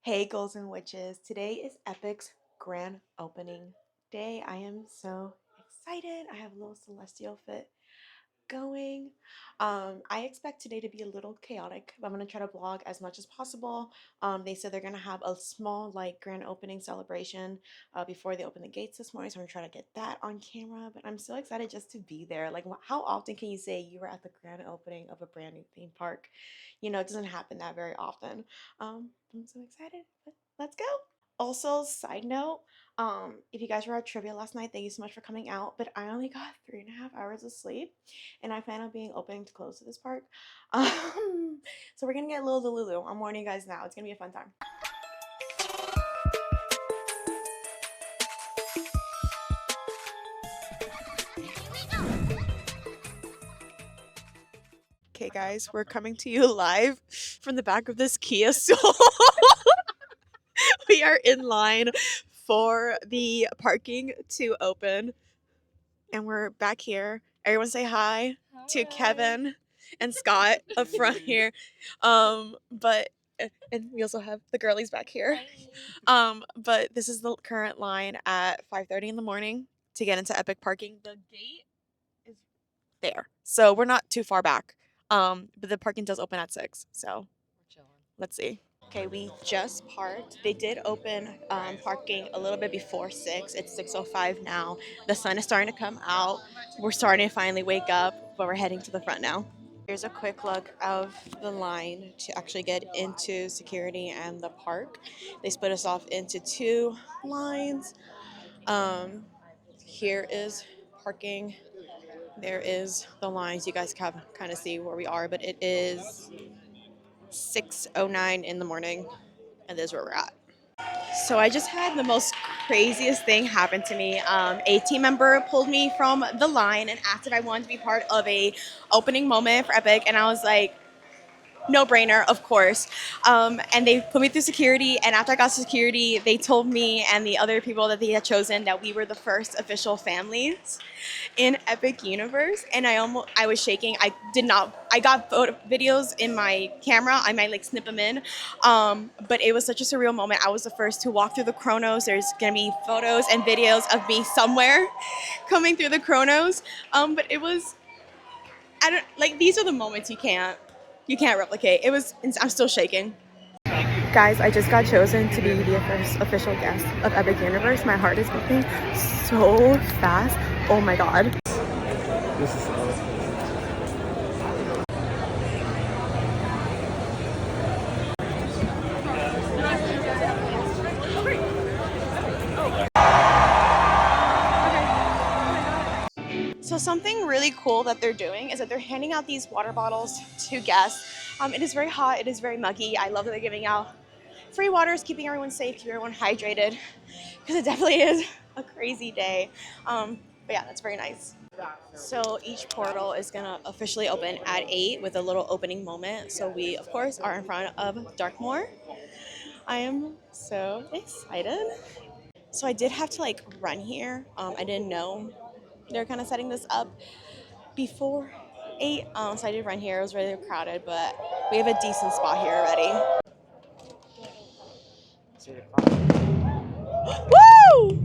Hey, Ghouls and Witches. Today is Epic's grand opening day. I am so excited. I have a little celestial fit going. I expect today to be a little chaotic, but I'm gonna try to vlog as much as possible. They said they're gonna have a small like grand opening celebration before they open the gates this morning, so I'm gonna try to get that on camera. But I'm so excited just to be there. Like, how often can you say you were at the grand opening of a brand new theme park? You know, it doesn't happen that very often. I'm so excited. But let's go. Also, side note, if you guys were at trivia last night, thank you so much for coming out. But I only got 3.5 hours of sleep, and I plan on being opening to close to this park. So we're gonna get a little Delulu. I'm warning you guys now. It's gonna be a fun time. Okay, guys, we're coming to you live from the back of this Kia Soul. We are in line for the parking to open, and we're back here. Everyone say hi to Kevin and Scott up front here. But and we also have the girlies back here. But this is the current line at 5:30 in the morning to get into Epic parking. The gate is there, so we're not too far back. But the parking does open at 6, so let's see. Okay, we just parked. They did open parking a little bit before 6. It's 6:05 now. The sun is starting to come out. We're starting to finally wake up, but we're heading to the front now. Here's a quick look of the line to actually get into security and the park. They split us off into two lines. Um, Here is parking. There is the lines. You guys can kind of see where we are, but it is 6:09 in the morning, and this is where we're at. So I just had the most craziest thing happen to me. A team member pulled me from the line and asked if I wanted to be part of a opening moment for Epic, and I was like, no brainer, of course. And they put me through security, and after I got to security, they told me and the other people that they had chosen that we were the first official families in Epic Universe, and I was shaking. I got videos in my camera. I might like snip them in, but it was such a surreal moment. I was the first to walk through the Chronos. There's gonna be photos and videos of me somewhere coming through the Chronos. But it was, I don't like, these are the moments you can't replicate. I'm still shaking. Guys, I just got chosen to be the first official guest of Epic Universe. My heart is beating so fast. Oh my god. This is So something really cool that they're doing is that they're handing out these water bottles to guests. It is very hot. It is very muggy. I love that they're giving out free waters, keeping everyone safe, keeping everyone hydrated, because it definitely is a crazy day. But yeah, that's very nice. So each portal is gonna officially open at 8 with a little opening moment. So we, of course, are in front of Darkmoor. I am so excited. So I did have to like run here. I didn't know they're kind of setting this up before 8. So I did run here. It was really crowded, but we have a decent spot here already. Woo!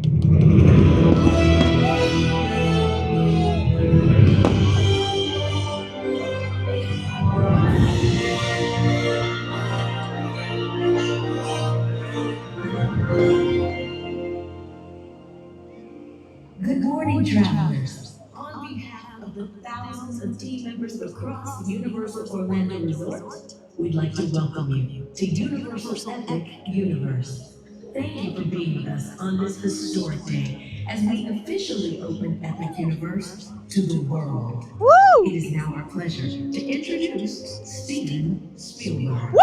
Good morning, travelers. On behalf of the thousands of team members across Universal Orlando Resort, we'd like to welcome you to Universal's Epic Universe. Thank you for being with us on this historic day as we officially open Epic Universe to the world. Woo! It is now our pleasure to introduce Steven Spielberg. Woo!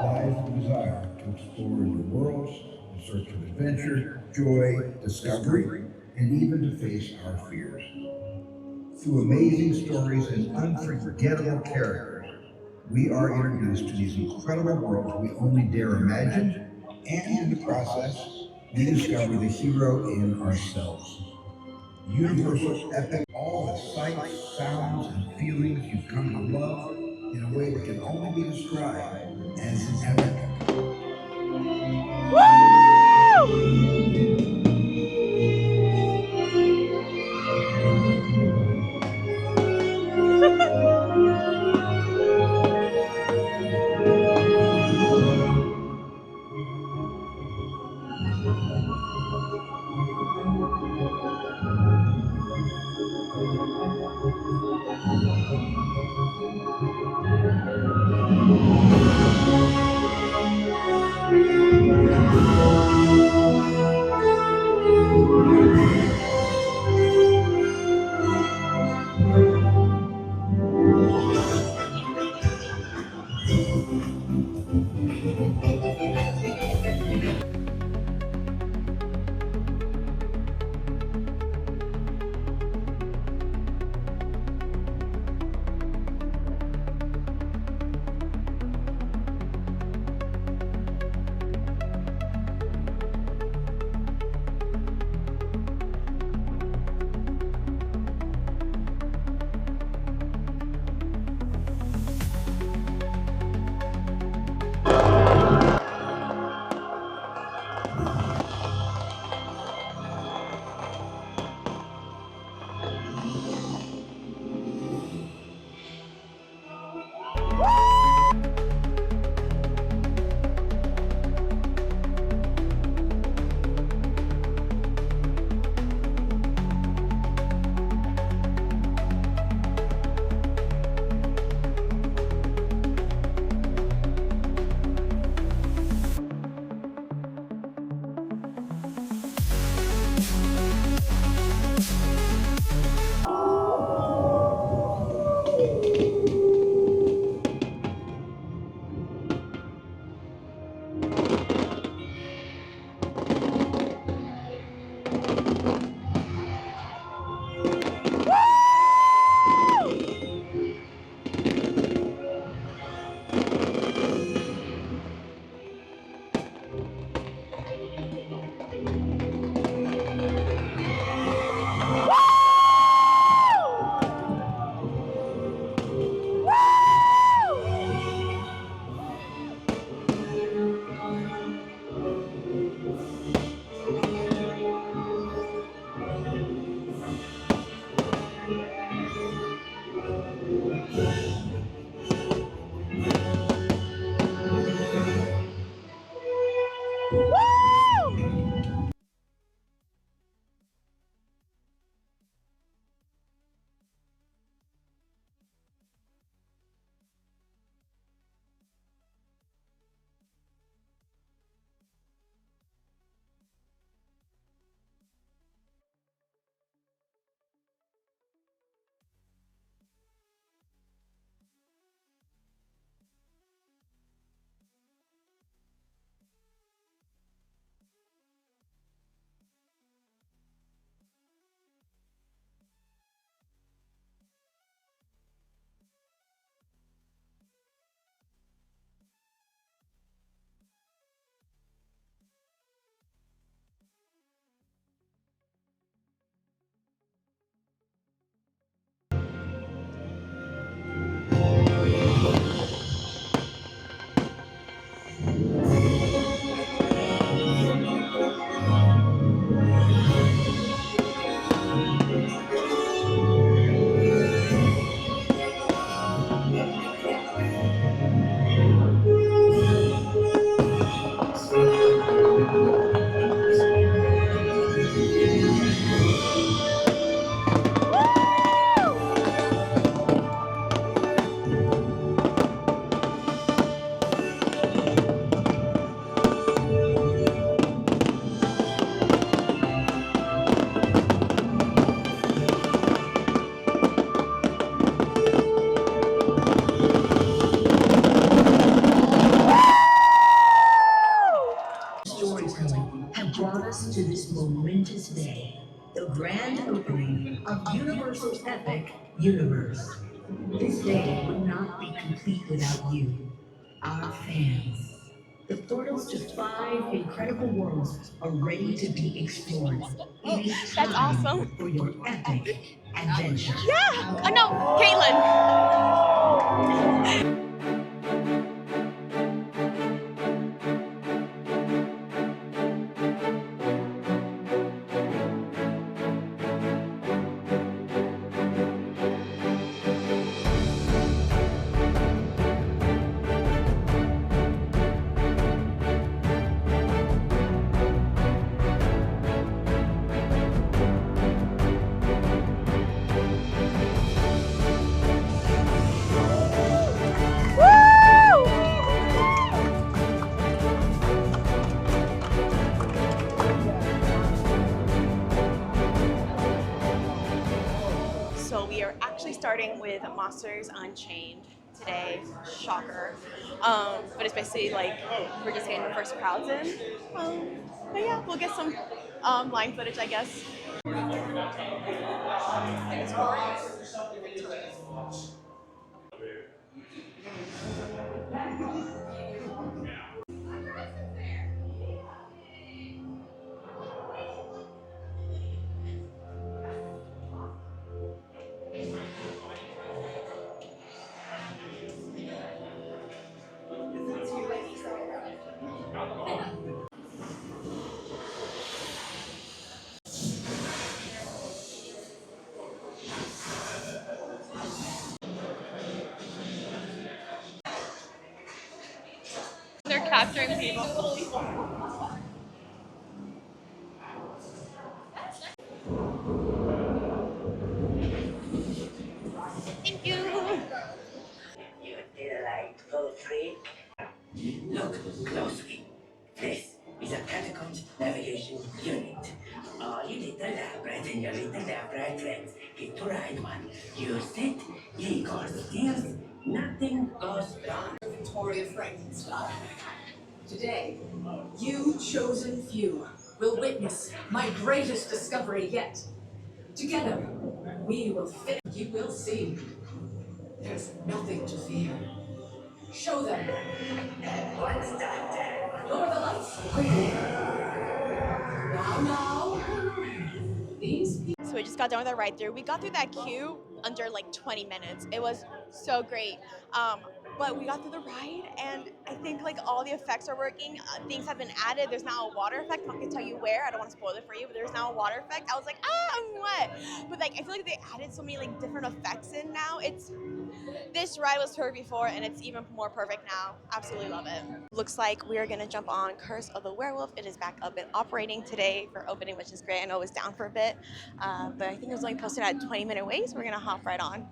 Lies the desire to explore new worlds, in search of adventure, joy, discovery, and even to face our fears. Through amazing stories and unforgettable characters, we are introduced to these incredible worlds we only dare imagine, and in the process, we discover the hero in ourselves. Universal Epic, all the sights, sounds, and feelings you've come to love in a way that can only be described as an epic grand opening of Universal's epic universe. This day would not be complete without you, our fans. The portals to 5 incredible worlds are ready to be explored. It is That's time awesome. for your epic adventure. Yeah. Oh no, Caitlin. So we are actually starting with Monsters Unchained today. Shocker. But it's basically like we're just getting the first crowds in. But yeah, we'll get some line footage, I guess. They're capturing people. Thank you. You delightful freak. Look closely. This is a catacombs navigation unit. All you little labrats and your little labrat friends get to ride one. Use it, ye course steers, nothing goes wrong. Victoria Frankenstein. Today, you chosen few will witness my greatest discovery yet. Together, we will fit. You will see. There's nothing to fear. Show them. What's that? Lower the lights. Now. These people. So we just got done with our ride through. We got through that queue under like 20 minutes. It was so great. But we got through the ride, and I think like all the effects are working. Things have been added. There's now a water effect. I'm not gonna tell you where. I don't want to spoil it for you, but there's now a water effect. I was like, I'm wet. But like I feel like they added so many like different effects in now. This ride was perfect before, and it's even more perfect now. Absolutely love it. Looks like we are gonna jump on Curse of the Werewolf. It is back up and operating today for opening, which is great. I know it was down for a bit, but I think it was only posted at 20-minute wait, so we're gonna hop right on.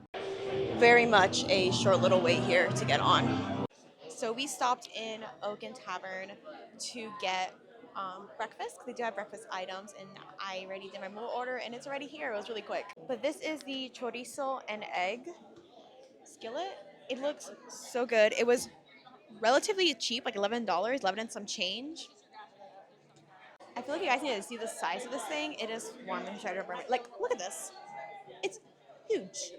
Very much a short little wait here to get on. So we stopped in Oaken Tavern to get breakfast, because they do have breakfast items, and I already did my mobile order, and it's already here. It was really quick. But this is the chorizo and egg skillet. It looks so good. It was relatively cheap, like $11, 11 and some change. I feel like you guys need to see the size of this thing. It is one shredder. Like, look at this. It's huge.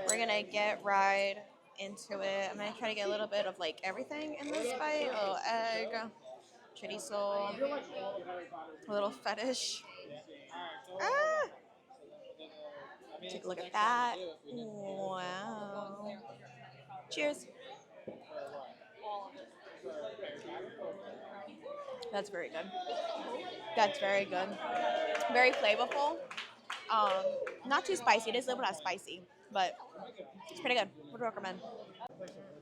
We're gonna get right into it. I'm gonna try to get a little bit of like everything in this bite. A little egg, chorizo, a little fetish. Ah! Take a look at that. Wow. Cheers. That's very good. That's very good. Very flavorful. Not too spicy. It is a little bit spicy, but it's pretty good. Would recommend.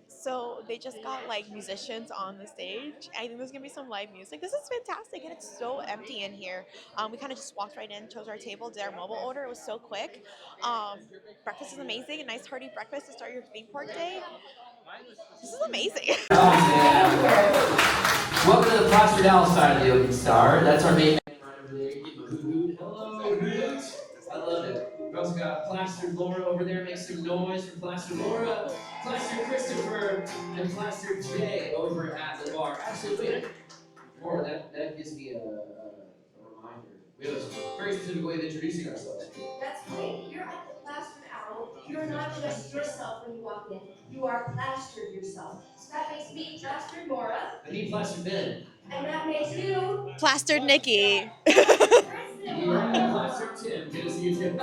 So they just got like musicians on the stage. I think there's gonna be some live music. This is fantastic, and it's so empty in here. We kind of just walked right in, chose our table, did our mobile order. It was so quick. Breakfast is amazing. A nice hearty breakfast to start your theme park day. This is amazing. Oh man. Welcome to the Plaster Dallas side of the Open Star. That's our main menu right over there. Give a hoot. Hello, hoot. I love it. We've also got Plastered Laura over there. Make some noise for Plastered Laura, Plastered Christopher, and Plastered Jay over at the bar. Actually, wait. Laura, that gives me a reminder. We have a very specific way of introducing ourselves. That's right. You're at the Plastered Owl. You're not just yourself when you walk in. You are plastered yourself. So that makes me Plastered Nora. And me, Plastered Ben. And that makes you Plastered Nikki. Yeah, Plastered Tim. Good to see you too.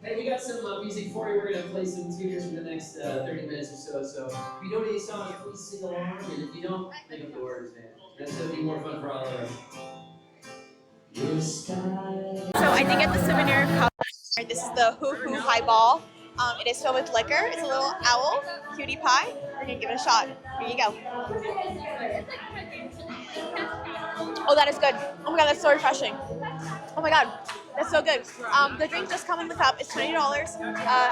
Hey, we got some music for you. We're going to play some tuners for the next 30 minutes or so. So if you know any songs, please sing along. And if you don't, think up the words, man. That's going to be more fun for all of us. So I did get the souvenir cup. This is the Hoo Hoo Highball. It is filled with liquor. It's a little owl, cutie pie. We're gonna give it a shot. Here you go. Oh, that is good. Oh my god, that's so refreshing. Oh my god, that's so good. The drink just come in the cup. It's $20.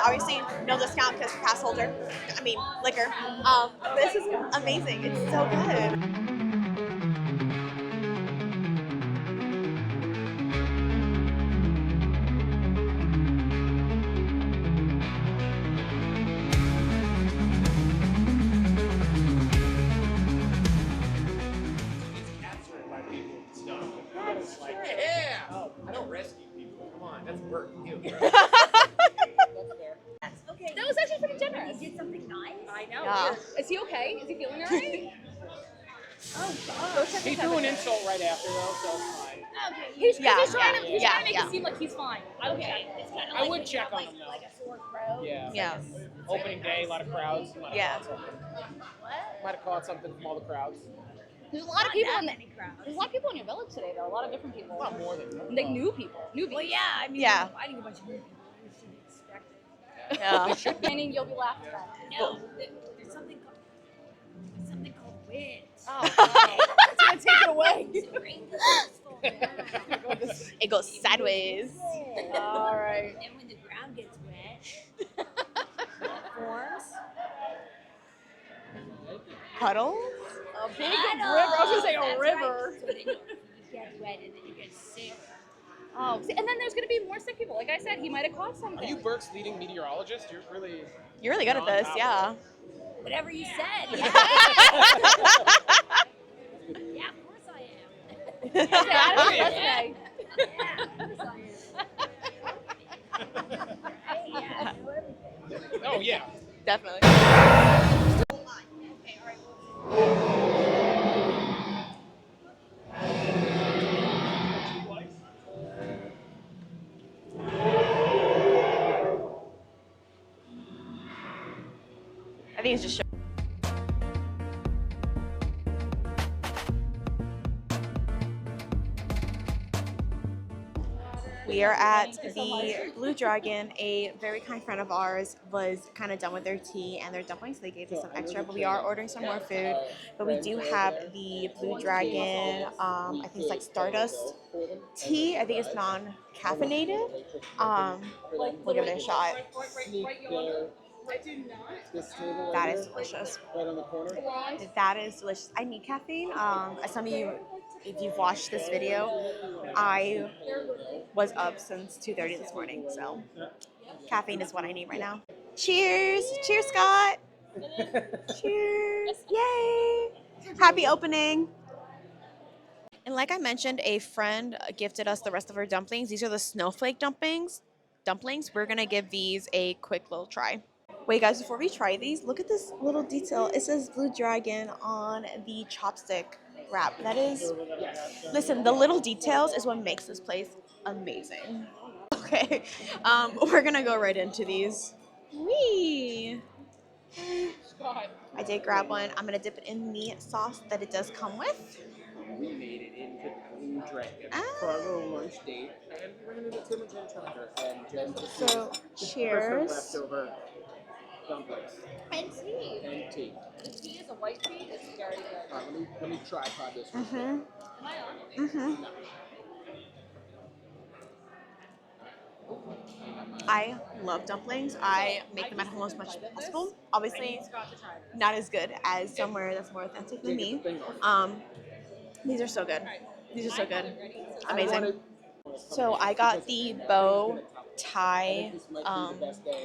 Obviously, no discount because pass holder. I mean, liquor. But this is amazing. It's so good. Yeah. I don't rescue people. Come on, that's work. That was actually pretty generous. You did something nice. I know. Yeah. Is he okay? Is he feeling all right? He threw an insult right after though, so it's fine. Okay. He's trying to make yeah. it seem like he's fine. Okay. It's kind of I would check on him though. like a sore throat. Yeah. Yeah. Opening day, a lot of crowds. You might have caught something. What? Might have caught something from all the crowds. There's a lot of people in There's a lot of people in your village today, though. A lot of different people. A lot more than Like new people. Well, yeah. I mean, Yeah. I think a bunch of new people. You should be expected. Yeah. Meaning you'll be laughed at. No, there's something called wind. Oh, it's gonna take it away. It goes sideways. All right. And when the ground gets wet, it forms. Puddles? A big river. I was gonna say a river. Right. So then you get wet and then you get sick. Oh, see, and then there's gonna be more sick people. Like I said, he might have caught something. Are you Burke's leading meteorologist? You're really You're really good at this, yeah. Whatever you said. Yeah. Yeah, of course I am. Okay, I don't know what's today. Yeah, of course I am. Yeah, I know everything. Oh yeah. Definitely. I think it's just show. We are at the Blue Dragon. A very kind friend of ours was kind of done with their tea and their dumplings. So they gave us some extra, but we are ordering some more food. But we do have the Blue Dragon, I think it's like Stardust tea. I think it's non-caffeinated. We'll give it a shot. That is delicious. Right on the corner. That is delicious. I need caffeine. As some of you, if you've watched this video, I was up since 2:30 this morning, so caffeine is what I need right now. Cheers! Cheers, Scott! Cheers! Yay! Happy opening! And like I mentioned, a friend gifted us the rest of our dumplings. These are the snowflake dumplings. We're gonna give these a quick little try. Wait guys, before we try these, look at this little detail. It says Blue Dragon on the chopstick wrap. That is, listen, the little details is what makes this place amazing. Okay, we're gonna go right into these. Wee! I did grab one. I'm gonna dip it in the sauce that it does come with. We made it into Blue Dragon for our little lunch date, and we're gonna do Timmons and Tucker and just So, cheers. leftover dumplings And tea. and tea. The tea is a white tea. It's very good. All right, let me tripod this one. Am I on? I love dumplings. I make them at home as much as possible. Obviously, not as good as somewhere that's more authentic than me. These are so good. These are so good. Amazing. So I got the bow Thai,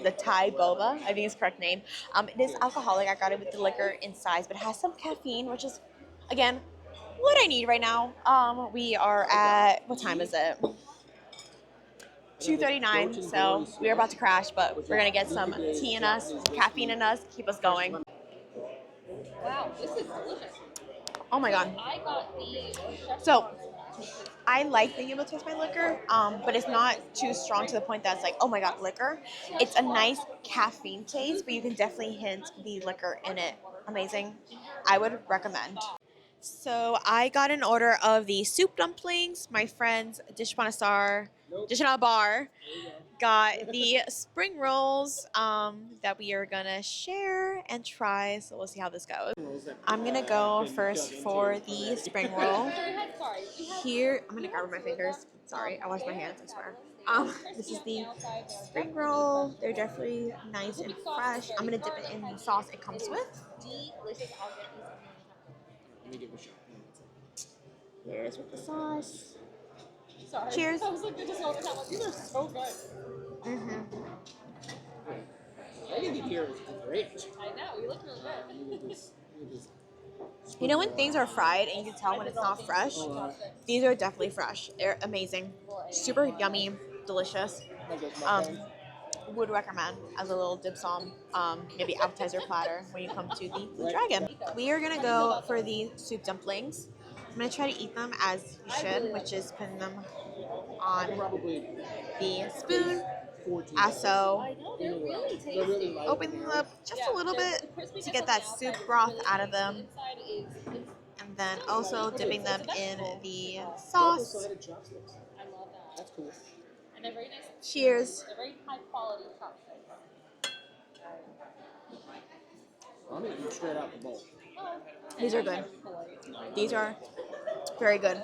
the Thai boba. I think it's the correct name. It is alcoholic. I got it with the liquor in size, but it has some caffeine, which is, again, what I need right now. We are at, what time is it? 2:39, so we're about to crash, but we're gonna get some tea in us, some caffeine in us, keep us going. Wow, this is delicious. Oh my god. I got the chef So I like being able to taste my liquor, but it's not too strong to the point that it's like, oh my god, liquor. It's a nice caffeine taste, but you can definitely hint the liquor in it. Amazing. I would recommend. So I got an order of the soup dumplings. My friends Dish on a Star, Dish on a Bar, got the spring rolls that we are gonna share and try. So we'll see how this goes. I'm gonna go first for the spring roll. Here, I'm gonna grab my fingers. Sorry, I washed my hands, I swear. This is the spring roll. They're definitely nice and fresh. I'm gonna dip it in the sauce it comes with. delicious. I'll get these. Let me give it a shot. Here's with the sauce. Sorry. Cheers. I was like, just over time. These are so good. Everything here is great. I know. You look really good. Look at this. Look at this. You know when things are fried and you can tell when it's not fresh? These are definitely fresh. They're amazing. Super yummy, delicious. Would recommend as a little dim sum, maybe appetizer platter when you come to the Blue Dragon. We are gonna go for the soup dumplings. I'm gonna try to eat them as you should, which is putting them on Probably the spoon. 14. Also, They're really tasty. They're really light. open them up just a little bit to get that soup broth out of them. And then also dipping them in the sauce. Double-sided chopsticks. I love that. That's cool. And they're very nice. Cheers. They're very high quality chopsticks. I'm gonna eat straight out the bowl. These are good. These are very good.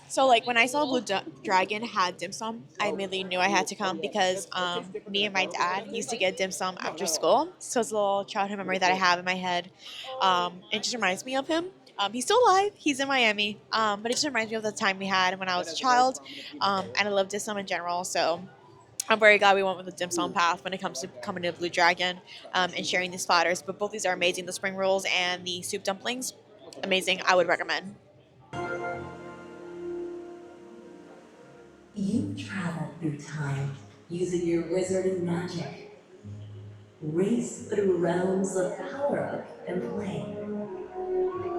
So like when I saw Blue Dragon had dim sum, I immediately knew I had to come because me and my dad used to get dim sum after school. So it's a little childhood memory that I have in my head. It just reminds me of him. He's still alive. He's in Miami. But it just reminds me of the time we had when I was a child. And I love dim sum in general. So I'm very glad we went with the dim sum path when it comes to coming to Blue Dragon and sharing these platters. But both these are amazing. The spring rolls and the soup dumplings, amazing. I would recommend. You travel through time using your wizarding magic. Race through realms of power and play.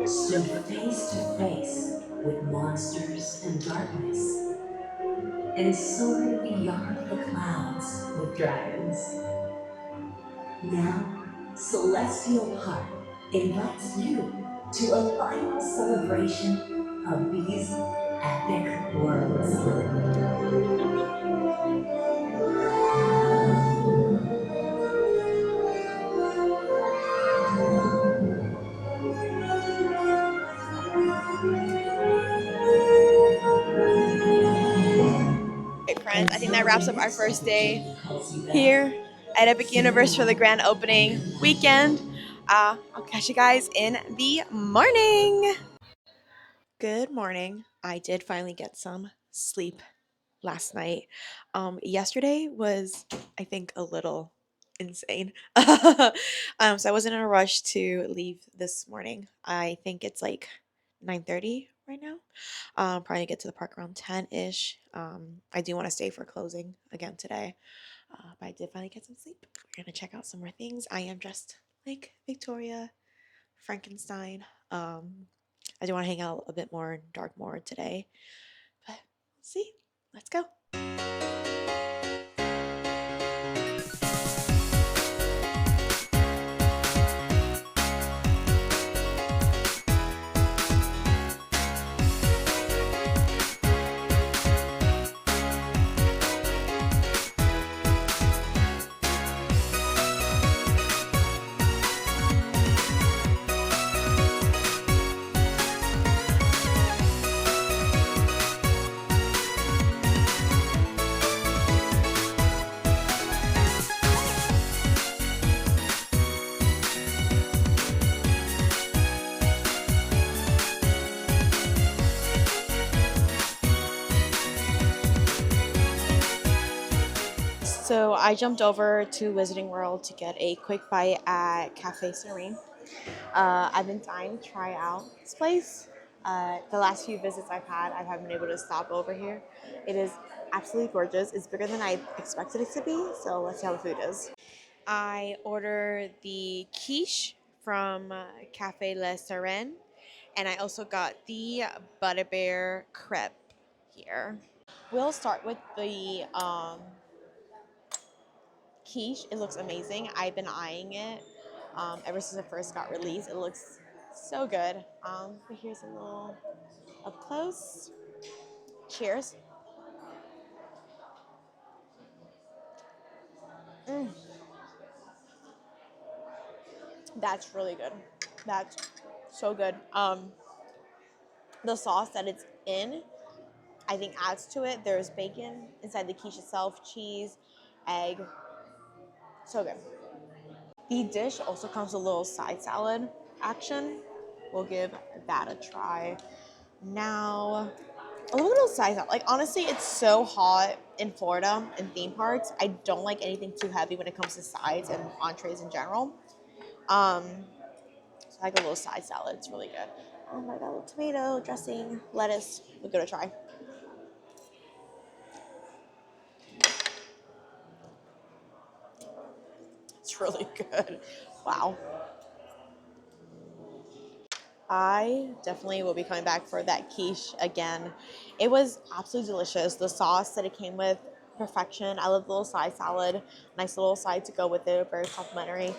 Stood face to face with monsters and darkness. And soared beyond the clouds with dragons. Now, Celestial Heart invites you to a final celebration of these epic worlds. Friends, I think that wraps up our first day here at Epic Universe for the grand opening weekend. I'll catch you guys in the morning. Good morning. I did finally get some sleep last night. Yesterday was, I think, a little insane. So I wasn't in a rush to leave this morning. I think it's like 9:30 right now. Probably get to the park around 10-ish. I do want to stay for closing again today. But I did finally get some sleep. We're gonna check out some more things. I am dressed like Victoria Frankenstein. I do want to hang out a bit more in Darkmoor today. But let's see. Let's go. So I jumped over to Wizarding World to get a quick bite at Cafe Serene. I've been dying to try out this place. The last few visits I haven't been able to stop over here. It is absolutely gorgeous. It's bigger than I expected it to be, so let's see how the food is. I ordered the quiche from Cafe Le Serene, and I also got the Butterbeer crepe here. We'll start with the quiche. It looks amazing. I've been eyeing it ever since it first got released. It looks so good. But here's a little up close. Cheers. Mm, that's really good. That's so good. The sauce that it's in, I think adds to it. There's bacon inside the quiche itself, cheese, egg. So good. The dish also comes with a little side salad action. We'll give that a try. Now, a little side salad. Like, honestly, it's so hot in Florida in theme parks. I don't like anything too heavy when it comes to sides and entrees in general. Um, so I like a little side salad. It's really good. I got a little tomato, dressing, lettuce. We'll give it a try. It's really good. Wow. I definitely will be coming back for that quiche again. It was absolutely delicious. The sauce that it came with, perfection. I love the little side salad. Nice little side to go with it. Very complimentary.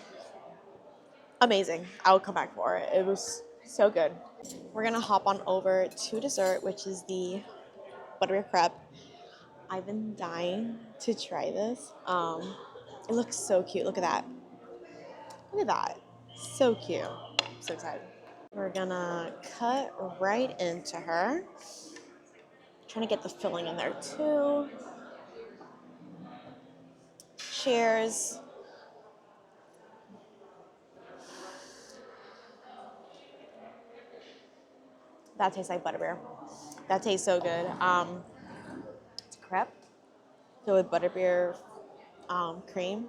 Amazing. I would come back for it. It was so good. We're gonna hop on over to dessert, which is the butterbeer crepe. I've been dying to try this. It looks so cute. Look at that. Look at that. So cute. I'm so excited. We're gonna cut right into her. Trying to get the filling in there too. Cheers. That tastes like butterbeer. That tastes so good. It's crepe. So with butterbeer cream,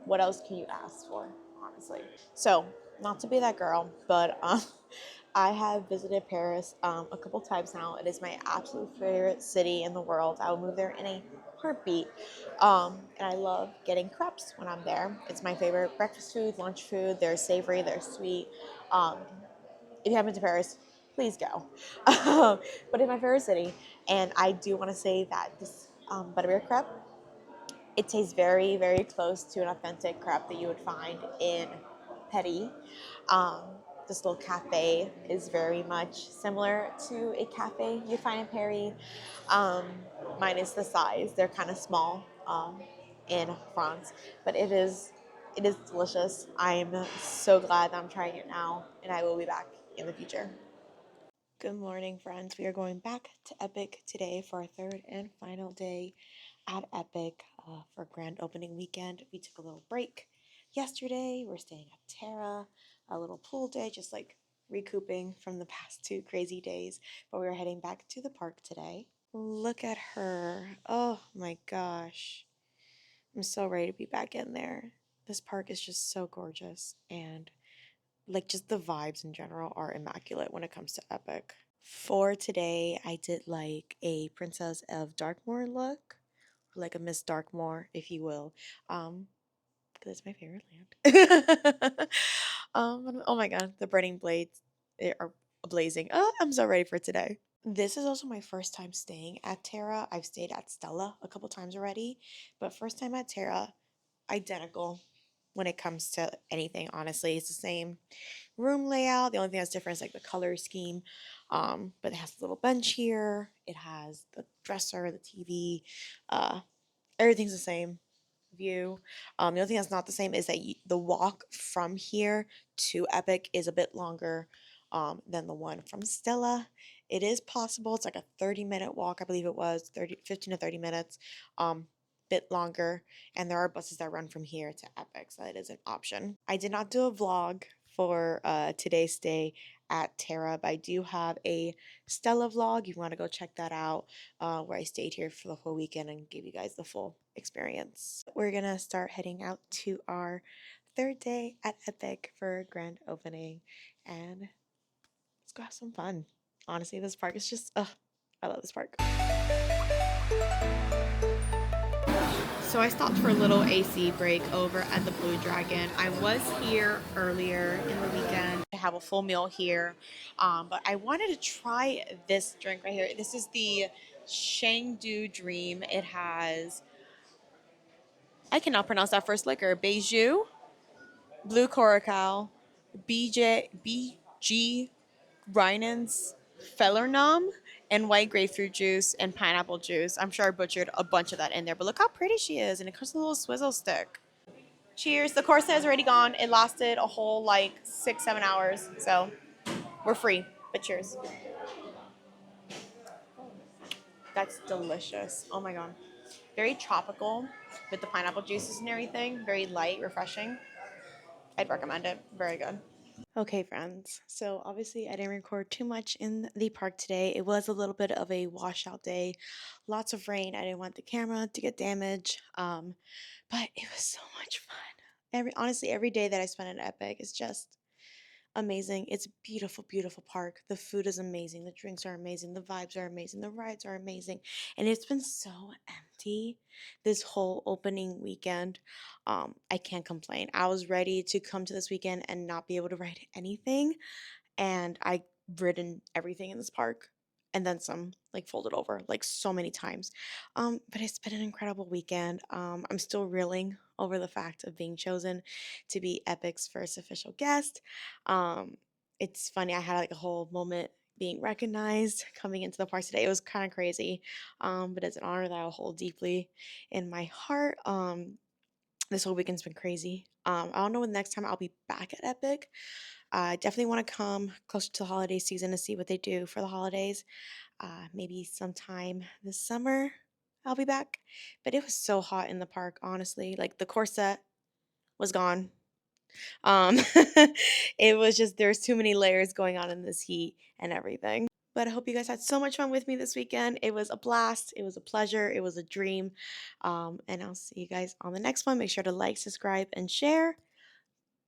what else can you ask for, honestly? So, not to be that girl, but I have visited Paris a couple times now. It is my absolute favorite city in the world. I will move there in a heartbeat. And I love getting crepes when I'm there. It's my favorite breakfast food, lunch food. They're savory, they're sweet. Um, if you haven't been to Paris, please go. But it's my favorite city. And I do want to say that this butterbeer crepe, it tastes very, very close to an authentic crepe that you would find in Paris. Um, this little cafe is very much similar to a cafe you find in Paris, um, minus the size. They're kind of small in France, but it is delicious. I'm so glad that I'm trying it now, and I will be back in the future. Good morning, friends. We are going back to Epic today for our third and final day at Epic for grand opening weekend. We took a little break yesterday. We're staying at Terra, a little pool day, just like recouping from the past 2 crazy days. But we are heading back to the park today. Look at her. Oh my gosh. I'm so ready to be back in there. This park is just so gorgeous, and like just the vibes in general are immaculate when it comes to Epic. For today, I did like a Princess of Darkmoor look, or like a Miss Darkmoor, if you will. Because it's my favorite land. Oh my god, the burning blades, they are blazing. Oh, I'm so ready for today. This is also my first time staying at Terra. I've stayed at Stella a couple times already, but first time at Terra, identical when it comes to anything, honestly. It's the same room layout. The only thing that's different is like the color scheme. But it has a little bench here. It has the dresser, the TV. Uh, Everything's the same view. The only thing that's not the same is that the walk from here to Epic is a bit longer than the one from Stella. It is possible. It's like a 30-minute walk, I believe it was 15 to 30 minutes. Bit longer, and there are buses that run from here to Epic, so that is an option. I did not do a vlog for today's stay at Terra, but I do have a Stella vlog. You want to go check that out, where I stayed here for the whole weekend and gave you guys the full experience. We're gonna start heading out to our third day at Epic for grand opening, and let's go have some fun. Honestly, this park is just, I love this park. So I stopped for a little AC break over at the Blue Dragon. I was here earlier in the weekend to have a full meal here, but I wanted to try this drink right here. This is the Shangdu Dream. It has, I cannot pronounce that first liquor, Beiju, Blue Curacao, BG Rhinans, Fellernum, and white grapefruit juice and pineapple juice. I'm sure I butchered a bunch of that in there, but look how pretty she is, and it comes with a little swizzle stick. Cheers. The Corsa is already gone. It lasted a whole like 6-7 hours, so we're free. But cheers. That's delicious. Oh my god. Very tropical with the pineapple juices and everything. Very light, refreshing. I'd recommend it. Very good. Okay, friends. So obviously I didn't record too much in the park today. It was a little bit of a washout day. Lots of rain. I didn't want the camera to get damaged. But it was so much fun. Honestly, every day that I spend at Epic is just amazing. It's a beautiful, beautiful park. The food is amazing. The drinks are amazing. The vibes are amazing. The rides are amazing. And it's been so empty this whole opening weekend. I can't complain. I was ready to come to this weekend and not be able to ride anything, and I ridden everything in this park and then some, like folded over like so many times. But it's been an incredible weekend. I'm still reeling over the fact of being chosen to be Epic's first official guest. um it's funny, I had like a whole moment being recognized coming into the park today. It was kind of crazy, but it's an honor that I'll hold deeply in my heart. This whole weekend's been crazy. I don't know when the next time I'll be back at Epic. I definitely want to come closer to the holiday season to see what they do for the holidays. Maybe sometime this summer I'll be back. But it was so hot in the park, honestly. Like the corset was gone. Um, it was just, there's too many layers going on in this heat and everything. But I hope you guys had so much fun with me this weekend. It was a blast. It was a pleasure. It was a dream. And I'll see you guys on the next one. Make sure to like, subscribe, and share.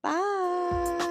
Bye.